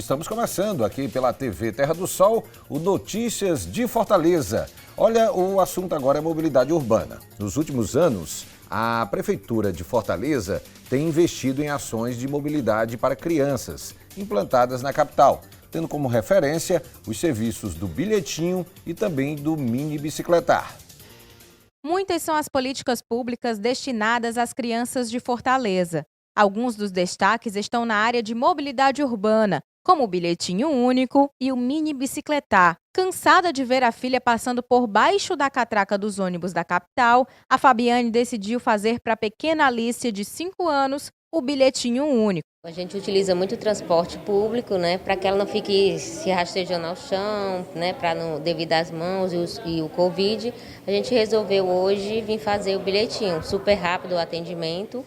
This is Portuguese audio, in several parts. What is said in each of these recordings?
Estamos começando aqui pela TV Terra do Sol, o Notícias de Fortaleza. Olha, o assunto agora é mobilidade urbana. Nos últimos anos, a Prefeitura de Fortaleza tem investido em ações de mobilidade para crianças, implantadas na capital, tendo como referência os serviços do bilhetinho e também do mini bicicletar. Muitas são as políticas públicas destinadas às crianças de Fortaleza. Alguns dos destaques estão na área de mobilidade urbana, como o bilhetinho único e o mini bicicletar. Cansada de ver a filha passando por baixo da catraca dos ônibus da capital, a Fabiane decidiu fazer para a pequena Alice, de 5 anos, o bilhetinho único. A gente utiliza muito o transporte público, né, para que ela não fique se rastejando ao chão, né, devido às mãos e o Covid. A gente resolveu hoje vir fazer o bilhetinho, super rápido o atendimento,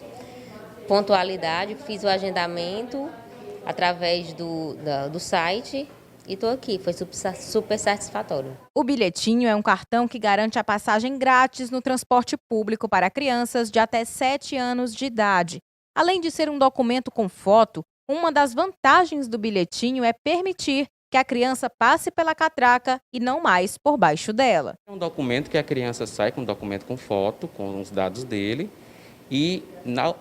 pontualidade, fiz o agendamento através do site e estou aqui, foi super satisfatório. O bilhetinho é um cartão que garante a passagem grátis no transporte público para crianças de até 7 anos de idade. Além de ser um documento com foto, uma das vantagens do bilhetinho é permitir que a criança passe pela catraca e não mais por baixo dela. É um documento que a criança sai com um documento com foto, com os dados dele, e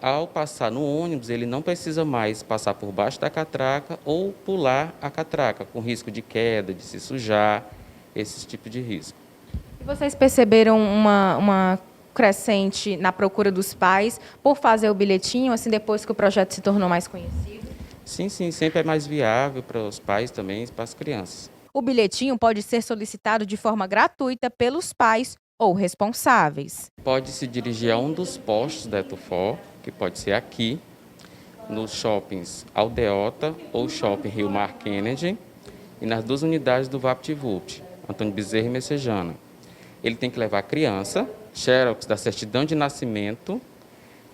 ao passar no ônibus ele não precisa mais passar por baixo da catraca ou pular a catraca, com risco de queda, de se sujar, esse tipo de risco. Vocês perceberam uma crescente na procura dos pais por fazer o bilhetinho, assim, depois que o projeto se tornou mais conhecido? Sim, sempre é mais viável para os pais também e para as crianças. O bilhetinho pode ser solicitado de forma gratuita pelos pais ou responsáveis. Pode se dirigir a um dos postos da Etufor, que pode ser aqui, nos shoppings Aldeota ou Shopping Rio Mar Kennedy, e nas 2 unidades do VaptVupt, Antônio Bezerra e Messejana. Ele tem que levar a criança, xerox da certidão de nascimento,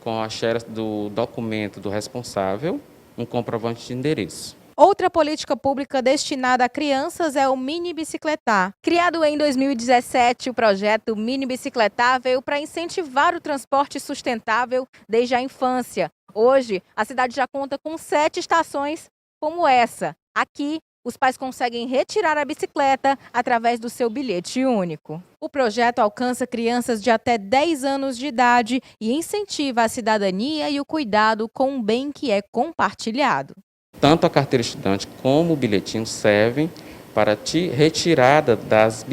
com a xerox do documento do responsável, um comprovante de endereço. Outra política pública destinada a crianças é o mini bicicletar. Criado em 2017, o projeto Mini Bicicletar veio para incentivar o transporte sustentável desde a infância. Hoje, a cidade já conta com 7 estações como essa. Aqui, os pais conseguem retirar a bicicleta através do seu bilhete único. O projeto alcança crianças de até 10 anos de idade e incentiva a cidadania e o cuidado com um bem que é compartilhado. Tanto a carteira estudante como o bilhetinho servem para retirada das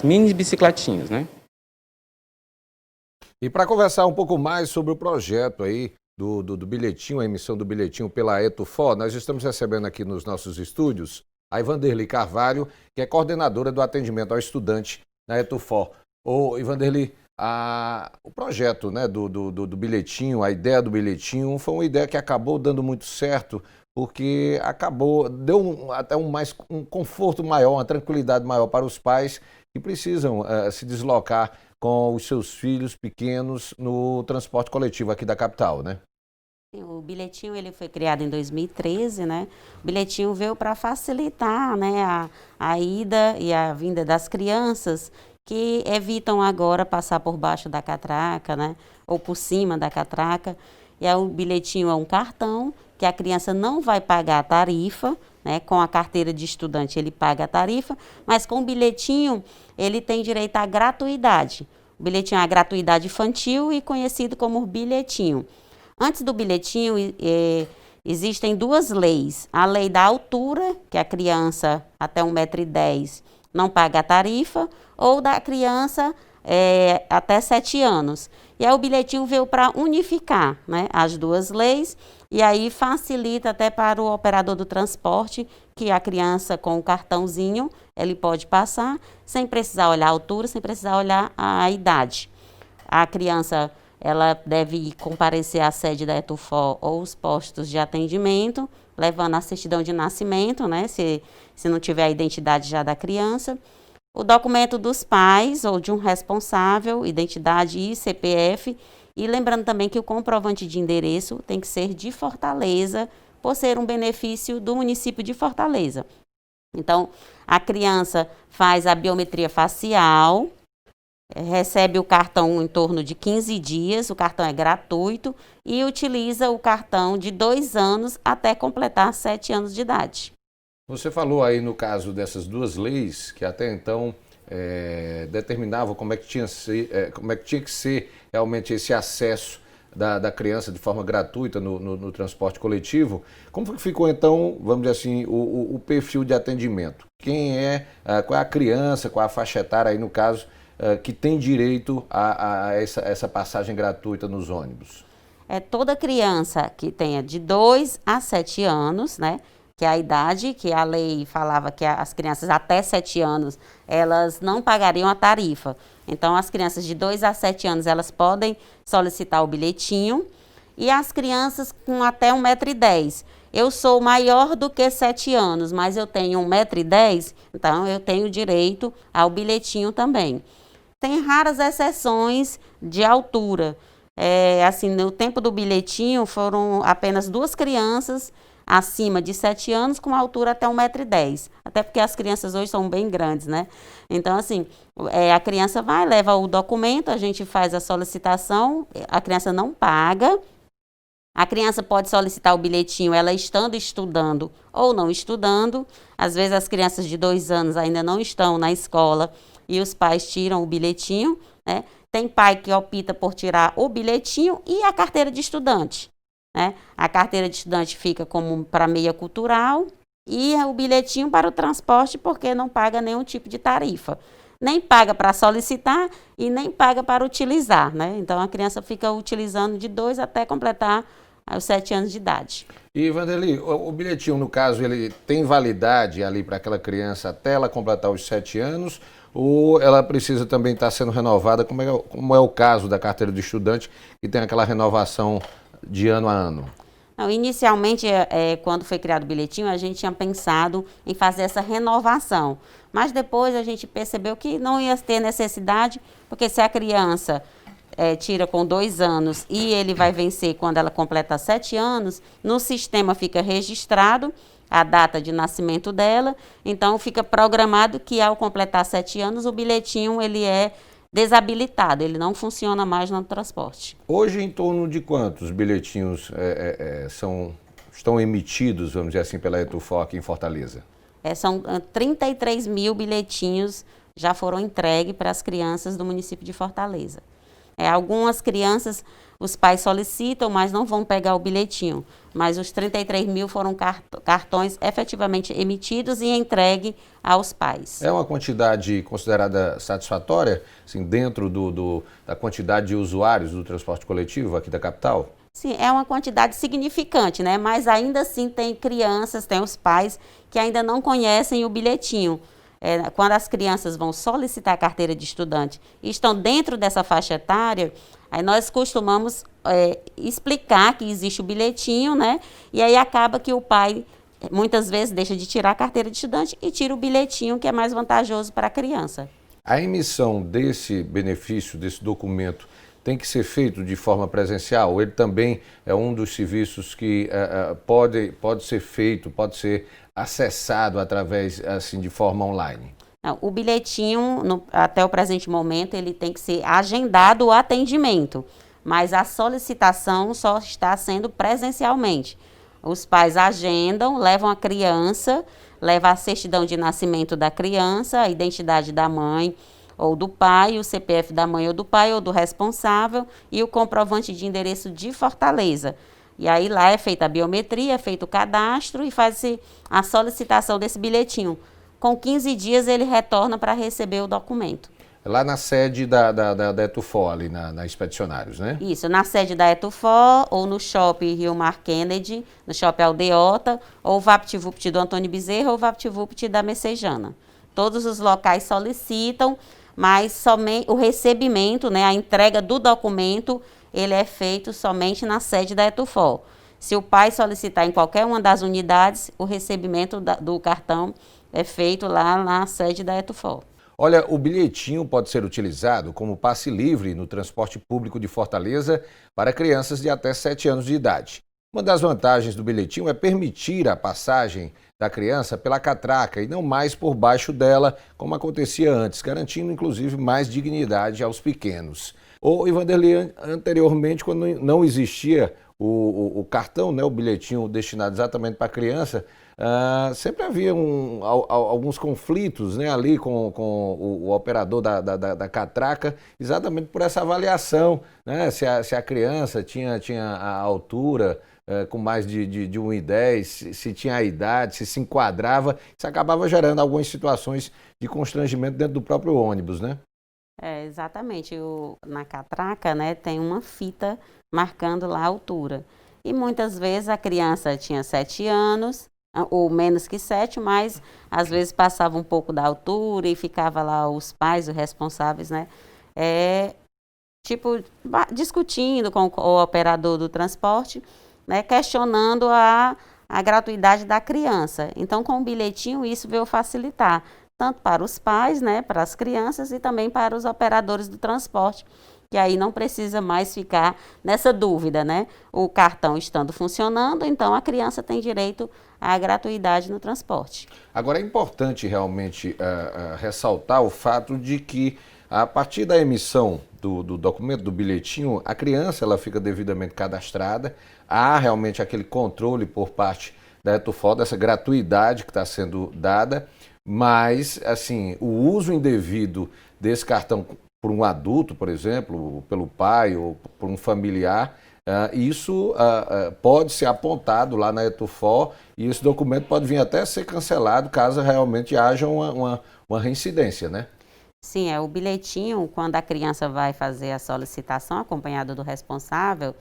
mini bicicletinhas, né? E para conversar um pouco mais sobre o projeto aí do bilhetinho, a emissão do bilhetinho pela Etufor, nós estamos recebendo aqui nos nossos estúdios a Ivanderly Carvalho, que é coordenadora do atendimento ao estudante na Etufor. Ô, Ivanderly, o projeto, né, do bilhetinho, a ideia do bilhetinho, foi uma ideia que acabou dando muito certo, porque deu até um conforto maior, uma tranquilidade maior para os pais que precisam se deslocar com os seus filhos pequenos no transporte coletivo aqui da capital, né? O bilhetinho ele foi criado em 2013, né? O bilhetinho veio para facilitar, né, a ida e a vinda das crianças que evitam agora passar por baixo da catraca, né, ou por cima da catraca. E aí, o bilhetinho é um cartão que a criança não vai pagar a tarifa, né? Com a carteira de estudante ele paga a tarifa, mas com o bilhetinho ele tem direito à gratuidade. O bilhetinho é a gratuidade infantil e conhecido como bilhetinho. Antes do bilhetinho, existem 2 leis. A lei da altura, que a criança até 1,10 m não paga a tarifa, ou da criança até 7 anos. E aí o bilhetinho veio para unificar, né, as 2 leis, e aí facilita até para o operador do transporte, que a criança com o cartãozinho, ele pode passar sem precisar olhar a altura, sem precisar olhar a idade. A criança, ela deve comparecer à sede da Etufor ou os postos de atendimento, levando a certidão de nascimento, né, se não tiver a identidade já da criança, o documento dos pais ou de um responsável, identidade e CPF, e lembrando também que o comprovante de endereço tem que ser de Fortaleza, por ser um benefício do município de Fortaleza. Então, a criança faz a biometria facial, recebe o cartão em torno de 15 dias, o cartão é gratuito e utiliza o cartão de 2 anos até completar 7 anos de idade. Você falou aí no caso dessas duas leis que até então determinavam como é que tinha que ser realmente esse acesso da criança de forma gratuita no transporte coletivo. Como foi que ficou então, vamos dizer assim, o perfil de atendimento? Qual é a criança, qual é a faixa etária aí no caso que tem direito a essa passagem gratuita nos ônibus? É toda criança que tenha de 2 a 7 anos, né? Que é a idade que a lei falava que as crianças até 7 anos, elas não pagariam a tarifa. Então, as crianças de 2 a 7 anos, elas podem solicitar o bilhetinho. E as crianças com até 1,10 m. Eu sou maior do que 7 anos, mas eu tenho 1,10 m, então eu tenho direito ao bilhetinho também. Tem raras exceções de altura. Assim, no tempo do bilhetinho, foram apenas 2 crianças acima de 7 anos com altura até 1,10 m. Até porque as crianças hoje são bem grandes, né? Então, assim, a criança vai, leva o documento, a gente faz a solicitação, a criança não paga. A criança pode solicitar o bilhetinho, ela estudando ou não estudando. Às vezes as crianças de 2 anos ainda não estão na escola e os pais tiram o bilhetinho, né? Tem pai que opta por tirar o bilhetinho e a carteira de estudante, né? A carteira de estudante fica como para meia cultural e o bilhetinho para o transporte, porque não paga nenhum tipo de tarifa. Nem paga para solicitar e nem paga para utilizar, né? Então a criança fica utilizando de 2 até completar os 7 anos de idade. E, Vanderly, o bilhetinho, no caso, ele tem validade ali para aquela criança até ela completar os 7 anos? Ou ela precisa também estar sendo renovada, como é o caso da carteira de estudante, que tem aquela renovação de ano a ano? Não, inicialmente, quando foi criado o bilhetinho, a gente tinha pensado em fazer essa renovação. Mas depois a gente percebeu que não ia ter necessidade, porque se a criança tira com 2 anos e ele vai vencer quando ela completa 7 anos, no sistema fica registrado a data de nascimento dela, então fica programado que ao completar 7 anos o bilhetinho ele é desabilitado, ele não funciona mais no transporte. Hoje, em torno de quantos bilhetinhos estão emitidos, vamos dizer assim, pela Etufor aqui em Fortaleza? São 33 mil bilhetinhos já foram entregues para as crianças do município de Fortaleza. Algumas crianças, os pais solicitam, mas não vão pegar o bilhetinho. Mas os 33 mil foram cartões efetivamente emitidos e entregue aos pais. É uma quantidade considerada satisfatória, assim, dentro da quantidade de usuários do transporte coletivo aqui da capital? Sim, é uma quantidade significante, né? Mas ainda assim tem crianças, tem os pais que ainda não conhecem o bilhetinho. Quando as crianças vão solicitar a carteira de estudante e estão dentro dessa faixa etária, aí nós costumamos explicar que existe o bilhetinho, né? E aí acaba que o pai muitas vezes deixa de tirar a carteira de estudante e tira o bilhetinho, que é mais vantajoso para a criança. A emissão desse benefício, desse documento, tem que ser feito de forma presencial? Ele também é um dos serviços que pode ser feito, pode ser acessado através, assim, de forma online? Não, o bilhetinho, até o presente momento, ele tem que ser agendado o atendimento, mas a solicitação só está sendo presencialmente. Os pais agendam, levam a criança, levam a certidão de nascimento da criança, a identidade da mãe ou do pai, o CPF da mãe ou do pai ou do responsável e o comprovante de endereço de Fortaleza. E aí lá é feita a biometria, é feito o cadastro e faz a solicitação desse bilhetinho. Com 15 dias ele retorna para receber o documento. Lá na sede da Etufor, ali na Expedicionários, né? Isso, na sede da Etufor ou no Shopping Rio Mar Kennedy, no Shopping Aldeota, ou o VaptVupt do Antônio Bezerra ou o VaptVupt da Messejana. Todos os locais solicitam, mas somente o recebimento, né, a entrega do documento, ele é feito somente na sede da Etufor. Se o pai solicitar em qualquer uma das unidades, o recebimento do cartão é feito lá na sede da Etufor. Olha, o bilhetinho pode ser utilizado como passe livre no transporte público de Fortaleza para crianças de até 7 anos de idade. Uma das vantagens do bilhetinho é permitir a passagem da criança pela catraca e não mais por baixo dela, como acontecia antes, garantindo inclusive mais dignidade aos pequenos. Ô, Vanderly, anteriormente, quando não existia o cartão, né, o bilhetinho destinado exatamente para a criança, sempre havia alguns conflitos, né, ali com o operador da catraca, exatamente por essa avaliação, né, se a criança tinha a altura com mais de 1,10, se tinha a idade, se enquadrava, isso acabava gerando algumas situações de constrangimento dentro do próprio ônibus, né? Exatamente. Na catraca, né, tem uma fita marcando lá a altura. E muitas vezes a criança tinha 7 anos, ou menos que 7, mas às vezes passava um pouco da altura e ficava lá os pais, os responsáveis, né, discutindo com o operador do transporte, né, questionando a gratuidade da criança. Então, com o bilhetinho, isso veio facilitar, tanto para os pais, né, para as crianças e também para os operadores do transporte, que aí não precisa mais ficar nessa dúvida, né? O cartão estando funcionando, então a criança tem direito à gratuidade no transporte. Agora, é importante realmente ressaltar o fato de que, a partir da emissão do documento, do bilhetinho, a criança ela fica devidamente cadastrada, há realmente aquele controle por parte da ETUFO, dessa gratuidade que está sendo dada, mas, assim, o uso indevido desse cartão por um adulto, por exemplo, pelo pai ou por um familiar, isso pode ser apontado lá na ETUFO e esse documento pode vir até ser cancelado caso realmente haja uma reincidência, né? Sim, o bilhetinho, quando a criança vai fazer a solicitação acompanhada do responsável,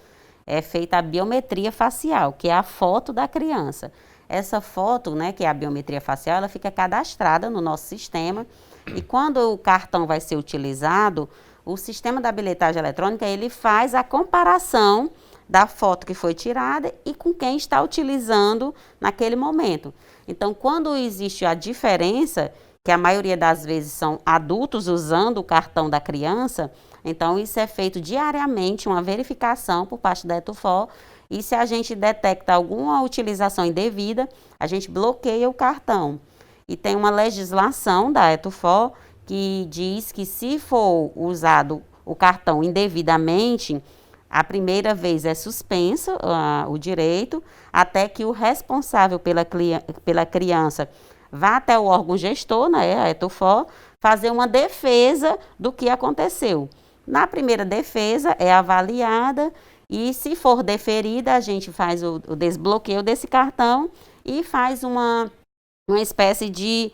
é feita a biometria facial, que é a foto da criança. Essa foto, né, que é a biometria facial, ela fica cadastrada no nosso sistema e quando o cartão vai ser utilizado, o sistema da bilhetagem eletrônica, ele faz a comparação da foto que foi tirada e com quem está utilizando naquele momento. Então, quando existe a diferença, que a maioria das vezes são adultos usando o cartão da criança, então isso é feito diariamente, uma verificação por parte da ETUFO, e se a gente detecta alguma utilização indevida, a gente bloqueia o cartão. E tem uma legislação da ETUFO que diz que se for usado o cartão indevidamente, a primeira vez é suspenso o direito, até que o responsável pela criança vá até o órgão gestor, né, a ETUFO, fazer uma defesa do que aconteceu. Na primeira defesa é avaliada e, se for deferida, a gente faz o desbloqueio desse cartão e faz uma espécie de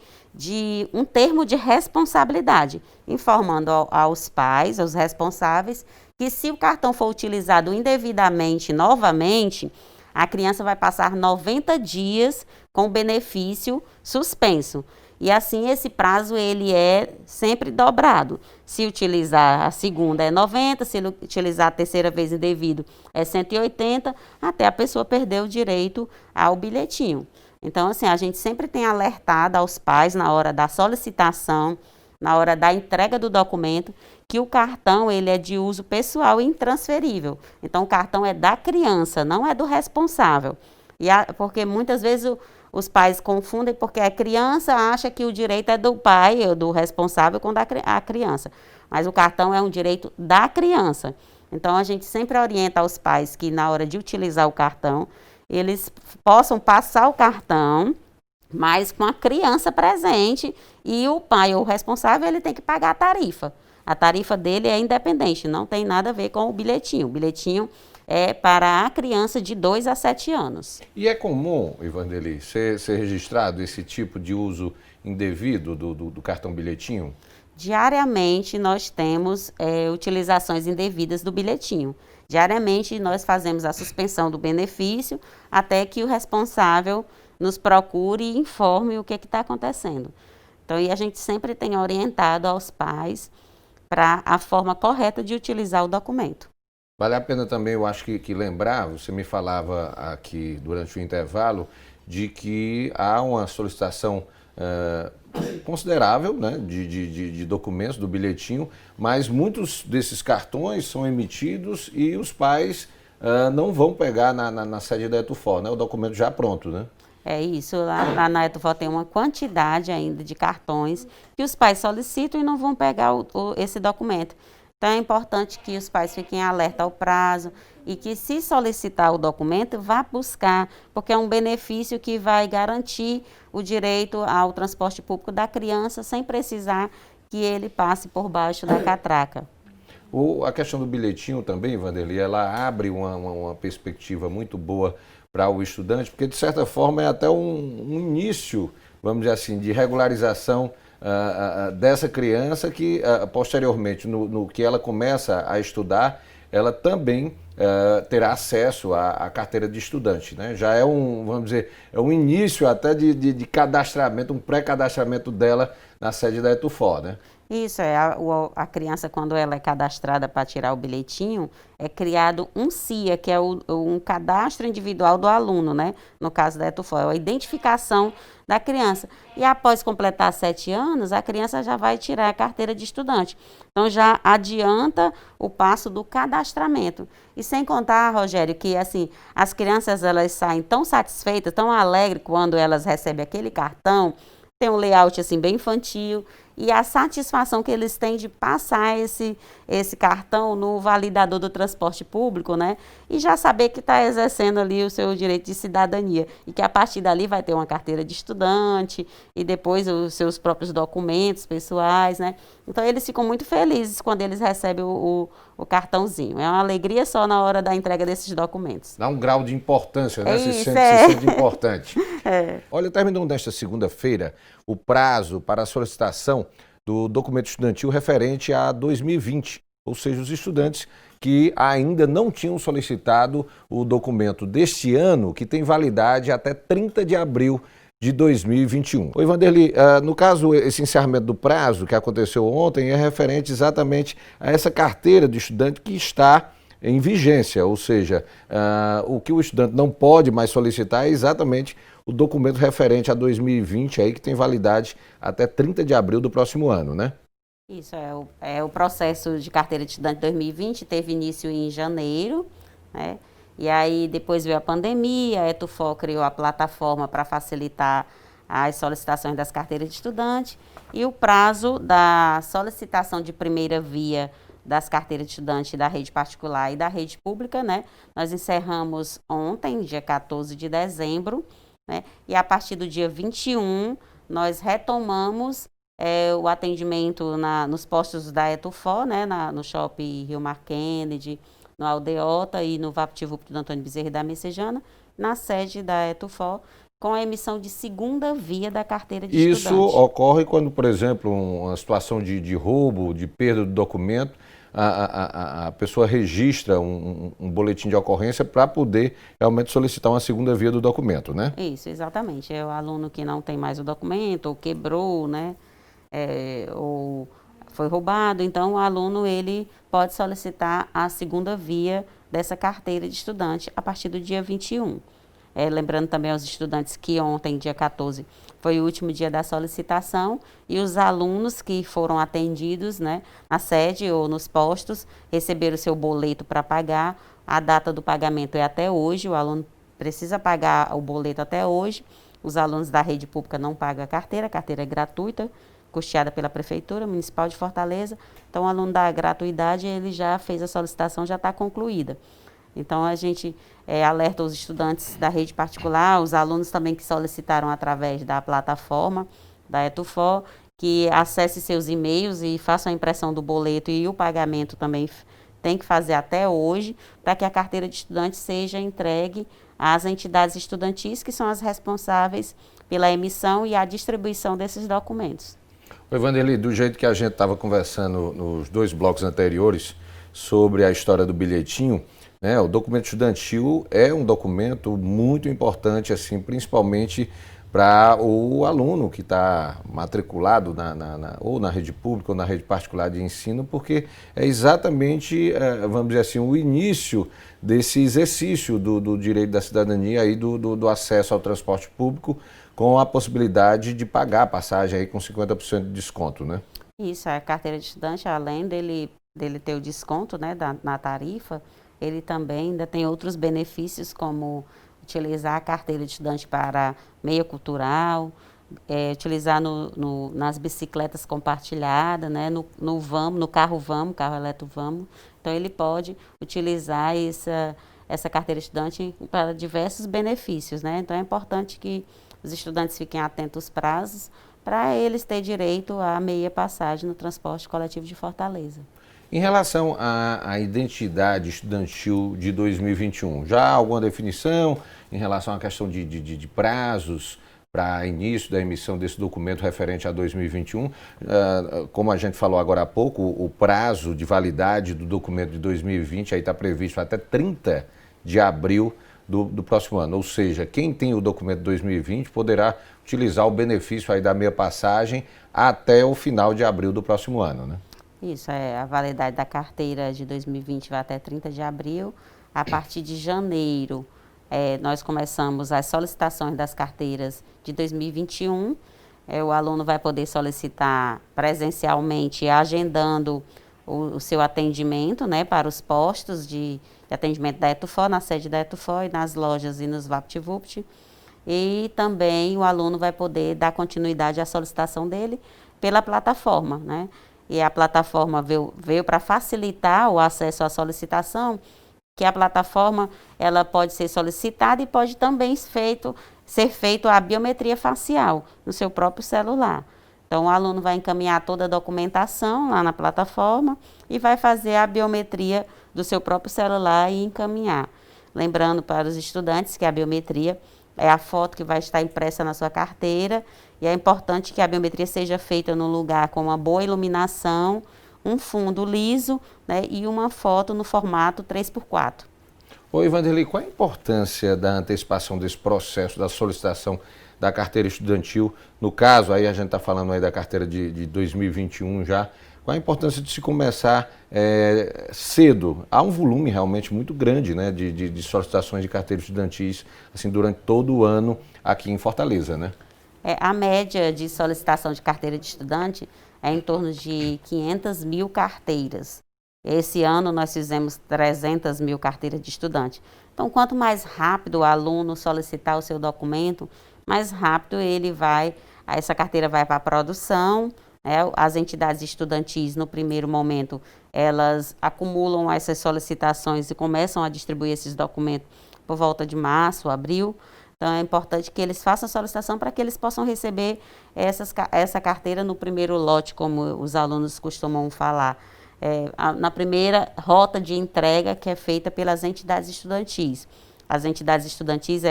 um termo de responsabilidade, informando aos pais, aos responsáveis, que se o cartão for utilizado indevidamente novamente, a criança vai passar 90 dias com benefício suspenso. E assim esse prazo ele é sempre dobrado. Se utilizar a segunda é 90, se utilizar a terceira vez indevido é 180, até a pessoa perder o direito ao bilhetinho. Então, assim, a gente sempre tem alertado aos pais na hora da solicitação, na hora da entrega do documento, que o cartão ele é de uso pessoal e intransferível. Então, o cartão é da criança, não é do responsável. Porque muitas vezes os pais confundem, porque a criança acha que o direito é do pai ou do responsável com a criança. Mas o cartão é um direito da criança. Então, a gente sempre orienta aos pais que, na hora de utilizar o cartão, eles possam passar o cartão, mas com a criança presente, e o pai ou o responsável ele tem que pagar a tarifa. A tarifa dele é independente, não tem nada a ver com o bilhetinho. O bilhetinho é para a criança de 2 a 7 anos. E é comum, Ivandeli, ser registrado esse tipo de uso indevido do cartão bilhetinho? Diariamente nós temos utilizações indevidas do bilhetinho. Diariamente nós fazemos a suspensão do benefício até que o responsável nos procure e informe o que está acontecendo. Então, e a gente sempre tem orientado aos pais para a forma correta de utilizar o documento. Vale a pena também, eu acho que lembrar, você me falava aqui durante o intervalo, de que há uma solicitação considerável, né, de documentos, do bilhetinho, mas muitos desses cartões são emitidos e os pais não vão pegar na sede da ETUFO, né, o documento já pronto, né? É isso, lá na ETUFO tem uma quantidade ainda de cartões que os pais solicitam e não vão pegar esse documento. Então é importante que os pais fiquem alerta ao prazo, e que, se solicitar o documento, vá buscar, porque é um benefício que vai garantir o direito ao transporte público da criança sem precisar que ele passe por baixo da catraca. A questão do bilhetinho também, Vanderlei, ela abre uma perspectiva muito boa para o estudante, porque de certa forma é até um início, vamos dizer assim, de regularização dessa criança que posteriormente, no que ela começa a estudar, ela também terá acesso à carteira de estudante, né? Já é vamos dizer, é um início até de cadastramento, um pré-cadastramento dela na sede da ETUFO, né? Isso, a criança, quando ela é cadastrada para tirar o bilhetinho, é criado um CIA, que é um cadastro individual do aluno, né? No caso da ETUFO, é a identificação da criança. E após completar 7 anos, a criança já vai tirar a carteira de estudante. Então, já adianta o passo do cadastramento. E sem contar, Rogério, que assim, as crianças elas saem tão satisfeitas, tão alegres quando elas recebem aquele cartão, tem um layout assim bem infantil, e a satisfação que eles têm de passar esse cartão no validador do transporte público, né? E já saber que está exercendo ali o seu direito de cidadania e que a partir dali vai ter uma carteira de estudante e depois os seus próprios documentos pessoais, né? Então eles ficam muito felizes quando eles recebem o cartãozinho. É uma alegria só na hora da entrega desses documentos. Dá um grau de importância, né? Se Isso, sente importante. É. Olha, terminou nesta segunda-feira o prazo para a solicitação do documento estudantil referente a 2020, ou seja, os estudantes que ainda não tinham solicitado o documento deste ano, que tem validade até 30 de abril de 2021. Oi, Vanderlei, no caso, esse encerramento do prazo que aconteceu ontem é referente exatamente a essa carteira de estudante que está em vigência, ou seja, o que o estudante não pode mais solicitar é exatamente o documento referente a 2020, aí, que tem validade até 30 de abril do próximo ano, né? Isso, o processo de carteira de estudante 2020 teve início em janeiro, né? E aí depois veio a pandemia, a ETUFO criou a plataforma para facilitar as solicitações das carteiras de estudante, e o prazo da solicitação de primeira via das carteiras de estudante da rede particular e da rede pública, né? Nós encerramos ontem, dia 14 de dezembro, né? E a partir do dia 21, nós retomamos o atendimento nos postos da ETUFO, né? No Shopping Rio Mar Kennedy, no Aldeota e no VaptVupt do Antônio Bezerra e da Messejana, na sede da ETUFO, com a emissão de segunda via da carteira de estudante. Isso ocorre quando, por exemplo, uma situação de roubo, de perda do documento, a pessoa registra um boletim de ocorrência para poder realmente solicitar uma segunda via do documento, né? Isso, exatamente. É o aluno que não tem mais o documento, ou quebrou, né? Ou foi roubado. Então, o aluno ele pode solicitar a segunda via dessa carteira de estudante a partir do dia 21. Lembrando também aos estudantes que ontem, dia 14, foi o último dia da solicitação, e os alunos que foram atendidos, né, na sede ou nos postos, receberam o seu boleto para pagar. A data do pagamento é até hoje, o aluno precisa pagar o boleto até hoje. Os alunos da rede pública não pagam a carteira é gratuita, custeada pela Prefeitura Municipal de Fortaleza. Então, o aluno da gratuidade, ele já fez a solicitação, já está concluída. Então, a gente alerta os estudantes da rede particular, os alunos também que solicitaram através da plataforma da ETUFO, que acesse seus e-mails e façam a impressão do boleto, e o pagamento também tem que fazer até hoje, para que a carteira de estudante seja entregue às entidades estudantis, que são as responsáveis pela emissão e a distribuição desses documentos. Oi, Vanderlei, do jeito que a gente estava conversando nos 2 blocos anteriores sobre a história do bilhetinho, né, o documento estudantil é um documento muito importante, assim, principalmente para o aluno que está matriculado ou na rede pública ou na rede particular de ensino, porque é exatamente, vamos dizer assim, o início desse exercício do direito da cidadania e do acesso ao transporte público, com a possibilidade de pagar a passagem aí com 50% de desconto, né? Isso, a carteira de estudante, além dele ter o desconto, né, na tarifa, ele também ainda tem outros benefícios, como utilizar a carteira de estudante para meio cultural, utilizar nas bicicletas compartilhadas, né, no carro Vamos, carro elétrico Vamos. Então, ele pode utilizar essa carteira estudante para diversos benefícios, né? Então, é importante que os estudantes fiquem atentos aos prazos para eles terem direito à meia passagem no transporte coletivo de Fortaleza. Em relação à identidade estudantil de 2021, já há alguma definição em relação à questão de prazos para início da emissão desse documento referente a 2021? Como a gente falou agora há pouco, o prazo de validade do documento de 2020 aí está previsto até 30 de abril do próximo ano. Ou seja, quem tem o documento de 2020 poderá utilizar o benefício aí da meia passagem até o final de abril do próximo ano, né? Isso, a validade da carteira de 2020 vai até 30 de abril. A partir de janeiro, nós começamos as solicitações das carteiras de 2021. O aluno vai poder solicitar presencialmente, agendando o seu atendimento, né, para os postos de atendimento da ETUFO, na sede da ETUFO e nas lojas e nos VaptVupt. E também o aluno vai poder dar continuidade à solicitação dele pela plataforma, né? E a plataforma veio para facilitar o acesso à solicitação, que a plataforma ela pode ser solicitada e pode também ser feito a biometria facial no seu próprio celular. Então, o aluno vai encaminhar toda a documentação lá na plataforma e vai fazer a biometria do seu próprio celular e encaminhar. Lembrando para os estudantes que a biometria é a foto que vai estar impressa na sua carteira e é importante que a biometria seja feita num lugar com uma boa iluminação, um fundo liso, né, e uma foto no formato 3x4. Oi, Vanderlei, qual a importância da antecipação desse processo da solicitação da carteira estudantil? No caso, aí a gente está falando aí da carteira de 2021 já. Qual a importância de se começar cedo? Há um volume realmente muito grande, né, de solicitações de carteiras estudantis assim, durante todo o ano aqui em Fortaleza, né? A média de solicitação de carteira de estudante é em torno de 500 mil carteiras. Esse ano nós fizemos 300 mil carteiras de estudante. Então, quanto mais rápido o aluno solicitar o seu documento, mais rápido essa carteira vai para a produção. As entidades estudantis, no primeiro momento, elas acumulam essas solicitações e começam a distribuir esses documentos por volta de março, abril. Então, é importante que eles façam a solicitação para que eles possam receber essa carteira no primeiro lote, como os alunos costumam falar. Na primeira rota de entrega que é feita pelas entidades estudantis. As entidades estudantis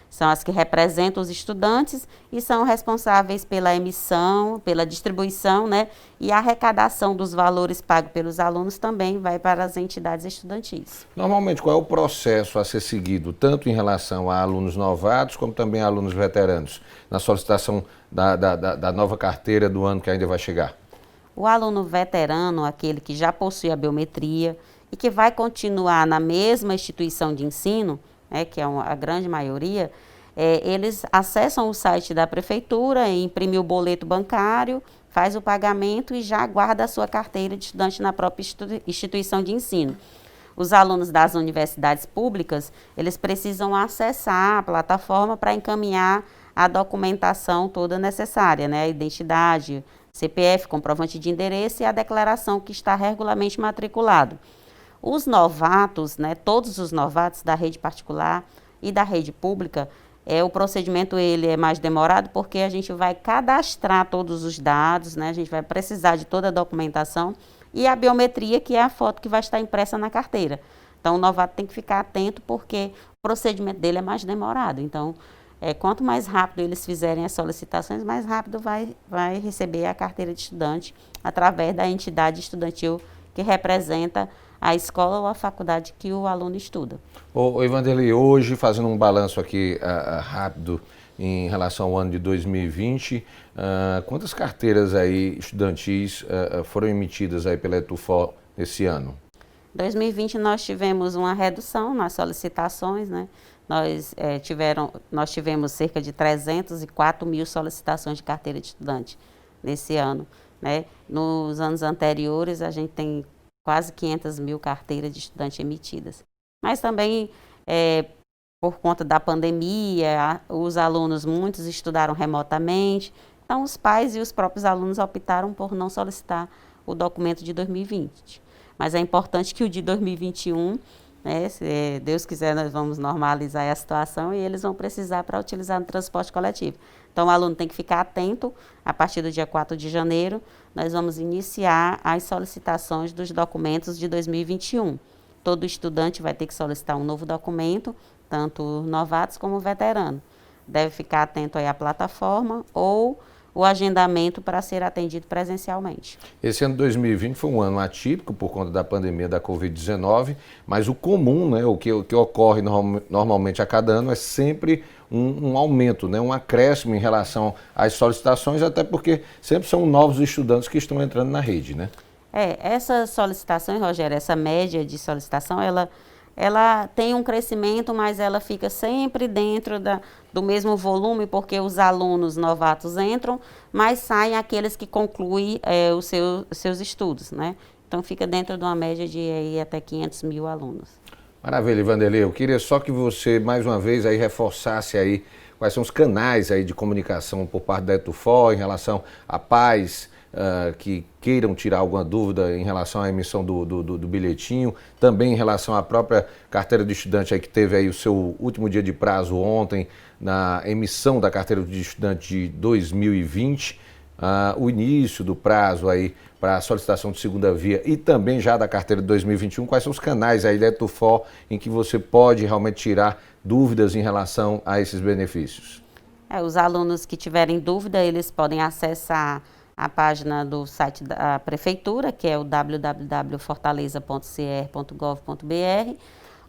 são as que representam os estudantes e são responsáveis pela emissão, pela distribuição, né, e a arrecadação dos valores pagos pelos alunos também vai para as entidades estudantis. Normalmente, qual é o processo a ser seguido, tanto em relação a alunos novatos, como também a alunos veteranos, na solicitação da nova carteira do ano que ainda vai chegar? O aluno veterano, aquele que já possui a biometria e que vai continuar na mesma instituição de ensino, que é a grande maioria, eles acessam o site da prefeitura, imprimem o boleto bancário, faz o pagamento e já guarda a sua carteira de estudante na própria instituição de ensino. Os alunos das universidades públicas, eles precisam acessar a plataforma para encaminhar a documentação toda necessária, né? A identidade, CPF, comprovante de endereço e a declaração que está regularmente matriculado. Os novatos, né, todos os novatos da rede particular e da rede pública, o procedimento ele é mais demorado porque a gente vai cadastrar todos os dados, né, a gente vai precisar de toda a documentação e a biometria, que é a foto que vai estar impressa na carteira. Então, o novato tem que ficar atento porque o procedimento dele é mais demorado. Então, quanto mais rápido eles fizerem as solicitações, mais rápido vai receber a carteira de estudante através da entidade estudantil que representa a escola ou a faculdade que o aluno estuda. Oi, Vanderlei, hoje, fazendo um balanço aqui rápido em relação ao ano de 2020, quantas carteiras aí estudantis foram emitidas aí pela ETUFO esse ano? Em 2020 nós tivemos uma redução nas solicitações, né? Nós tivemos cerca de 304 mil solicitações de carteira de estudante nesse ano, né? Nos anos anteriores a gente tem quase 500 mil carteiras de estudante emitidas. Mas também por conta da pandemia, os alunos, muitos estudaram remotamente, então os pais e os próprios alunos optaram por não solicitar o documento de 2020. Mas é importante que o de 2021, né, se Deus quiser, nós vamos normalizar a situação e eles vão precisar para utilizar no transporte coletivo. Então o aluno tem que ficar atento, a partir do dia 4 de janeiro, nós vamos iniciar as solicitações dos documentos de 2021. Todo estudante vai ter que solicitar um novo documento, tanto novatos como veteranos. Deve ficar atento aí à plataforma ou o agendamento para ser atendido presencialmente. Esse ano de 2020 foi um ano atípico por conta da pandemia da Covid-19, mas o comum, né, o que ocorre normalmente a cada ano é sempre um aumento, né, um acréscimo em relação às solicitações, até porque sempre são novos estudantes que estão entrando na rede, né? Essas solicitações, Rogério, essa média de solicitação, ela tem um crescimento, mas ela fica sempre dentro do mesmo volume, porque os alunos novatos entram, mas saem aqueles que concluem os seus estudos, né? Então fica dentro de uma média de aí, até 500 mil alunos. Maravilha, Vanderlei. Eu queria só que você, mais uma vez, aí reforçasse aí quais são os canais aí de comunicação por parte da ETUFO em relação a pais que queiram tirar alguma dúvida em relação à emissão do bilhetinho, também em relação à própria carteira de estudante aí que teve aí o seu último dia de prazo ontem na emissão da carteira de estudante de 2020, o início do prazo aí para a solicitação de segunda via e também já da carteira de 2021, quais são os canais aí da ETUFO em que você pode realmente tirar dúvidas em relação a esses benefícios? Os alunos que tiverem dúvida, eles podem acessar a página do site da prefeitura, que é o www.fortaleza.cr.gov.br,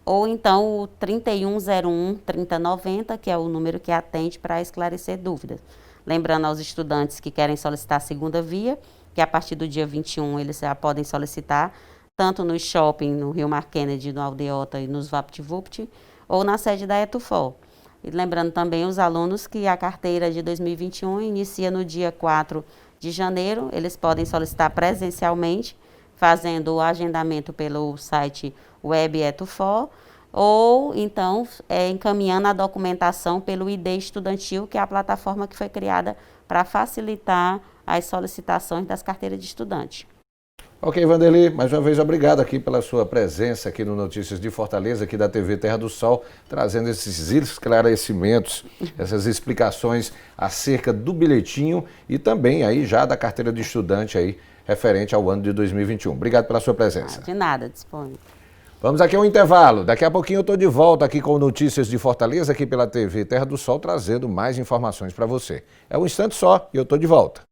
ou então o 3101-3090, que é o número que atende para esclarecer dúvidas. Lembrando aos estudantes que querem solicitar a segunda via, que a partir do dia 21 eles já podem solicitar, tanto no shopping, no Rio Mar Kennedy, no Aldeota e nos VaptVupt, ou na sede da ETUFO. E lembrando também os alunos que a carteira de 2021 inicia no dia 4 de janeiro, eles podem solicitar presencialmente, fazendo o agendamento pelo site web ETUFO, ou então encaminhando a documentação pelo ID estudantil, que é a plataforma que foi criada para facilitar as solicitações das carteiras de estudante. Ok, Vanderlei, mais uma vez obrigado aqui pela sua presença aqui no Notícias de Fortaleza, aqui da TV Terra do Sol, trazendo esses esclarecimentos, essas explicações acerca do bilhetinho e também aí já da carteira de estudante aí, referente ao ano de 2021. Obrigado pela sua presença. De nada, disponho. Vamos aqui ao intervalo. Daqui a pouquinho eu estou de volta aqui com Notícias de Fortaleza, aqui pela TV Terra do Sol, trazendo mais informações para você. É um instante só e eu estou de volta.